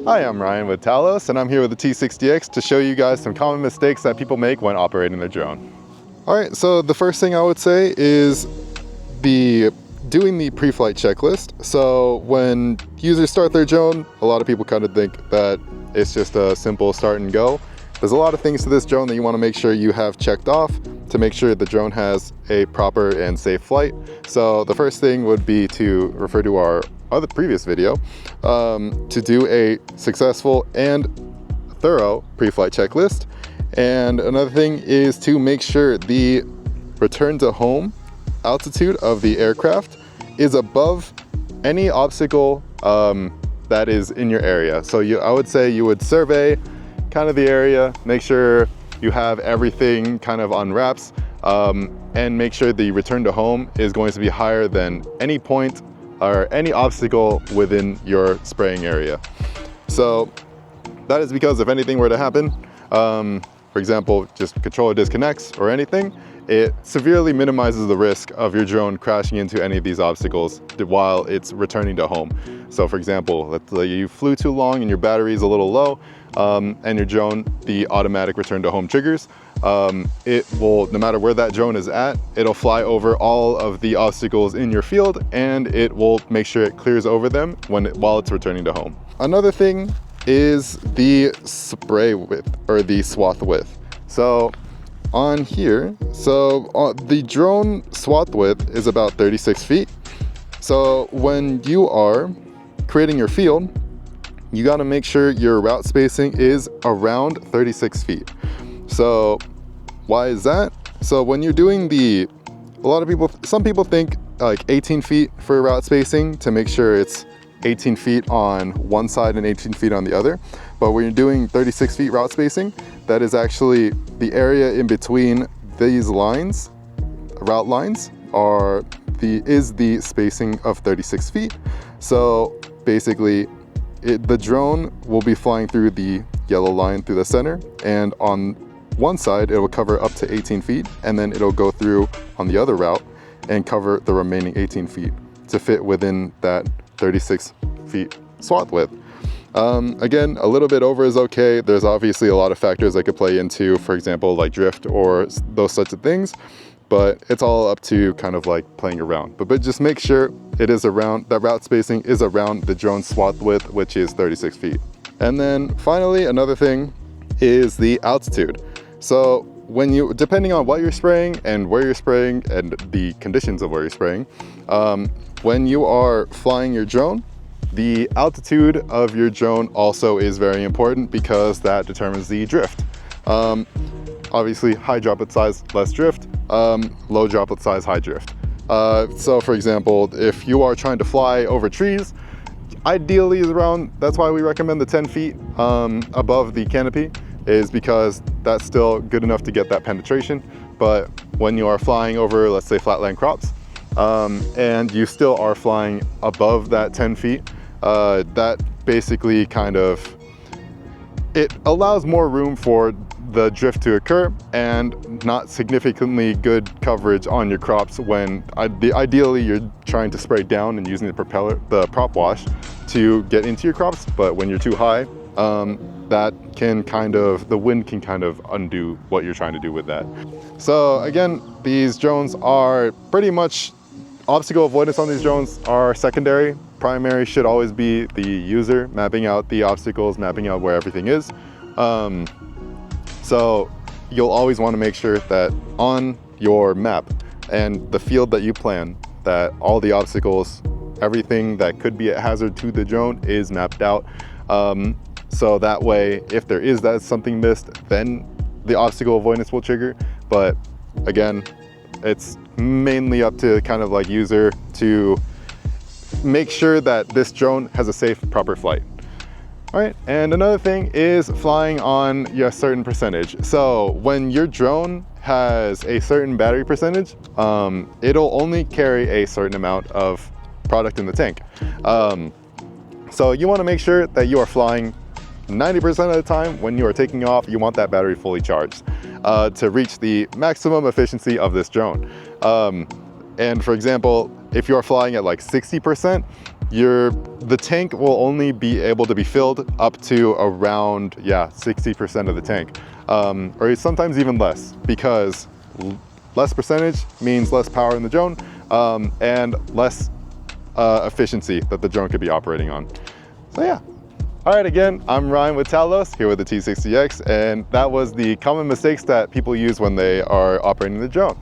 Hi, I'm Ryan with Talos, and I'm here with the T60X to show you guys some common mistakes that people make when operating their drone. Alright, so the first thing I would say is doing the pre-flight checklist. So when users start their drone, a lot of people kind of think that it's just a simple start and go. There's a lot of things to this drone that you want to make sure you have checked off to make sure the drone has a proper and safe flight. So the first thing would be to refer to our previous video to do a successful and thorough pre-flight checklist. And another thing is to make sure the return to home altitude of the aircraft is above any obstacle that is in your area. So I would say you would survey kind of the area, make sure you have everything kind of on wraps, and make sure the return to home is going to be higher than any point or any obstacle within your spraying area. So that is because if anything were to happen, for example, just controller disconnects or anything, it severely minimizes the risk of your drone crashing into any of these obstacles while it's returning to home. So for example, let's say you flew too long and your battery is a little low, and your drone, the automatic return to home triggers. It will, no matter where that drone is at, it'll fly over all of the obstacles in your field, and it will make sure it clears over them while it's returning to home. Another thing is the spray width or the swath width. So on here, the drone swath width is about 36 feet. So when you are creating your field, you got to make sure your route spacing is around 36 feet. So why is that? So when you're doing some people think like 18 feet for route spacing to make sure it's 18 feet on one side and 18 feet on the other. But when you're doing 36 feet route spacing, that is actually the area in between these lines, route lines, is the spacing of 36 feet. So basically, the drone will be flying through the yellow line through the center, and on one side it will cover up to 18 feet, and then it'll go through on the other route and cover the remaining 18 feet to fit within that 36 feet swath width. Again, a little bit over is okay. There's obviously a lot of factors that could play into, for example, like drift or those such of things, but it's all up to kind of like playing around. But just make sure it is around, that route spacing is around the drone swath width, which is 36 feet. And then finally, another thing is the altitude. So depending on what you're spraying and where you're spraying and the conditions of where you're spraying, when you are flying your drone, the altitude of your drone also is very important because that determines the drift. Obviously, high droplet size, less drift, low droplet size, high drift. So for example, if you are trying to fly over trees, ideally is around, that's why we recommend the 10 feet above the canopy, is because that's still good enough to get that penetration. But when you are flying over, let's say, flatland crops, and you still are flying above that 10 feet, that basically it allows more room for the drift to occur and not significantly good coverage on your crops when ideally you're trying to spray down and using the prop wash to get into your crops, but when you're too high, the wind can kind of undo what you're trying to do with that. So again, these drones are pretty much, obstacle avoidance on these drones are secondary. Primary should always be the user mapping out the obstacles, mapping out where everything is. So you'll always want to make sure that on your map and the field that you plan, that all the obstacles, everything that could be a hazard to the drone is mapped out. So that way, if there is something missed, then the obstacle avoidance will trigger. But again, it's mainly up to kind of like user to make sure that this drone has a safe, proper flight. All right, and another thing is flying on a certain percentage. So when your drone has a certain battery percentage, it'll only carry a certain amount of product in the tank. So you want to make sure that you are flying 90% of the time. When you are taking off, you want that battery fully charged to reach the maximum efficiency of this drone. And for example, if you're flying at like 60%, the tank will only be able to be filled up to around, 60% of the tank, or sometimes even less, because less percentage means less power in the drone, and less efficiency that the drone could be operating on. So yeah. All right, again, I'm Ryan with Talos, here with the T60X, and that was the common mistakes that people use when they are operating the drone.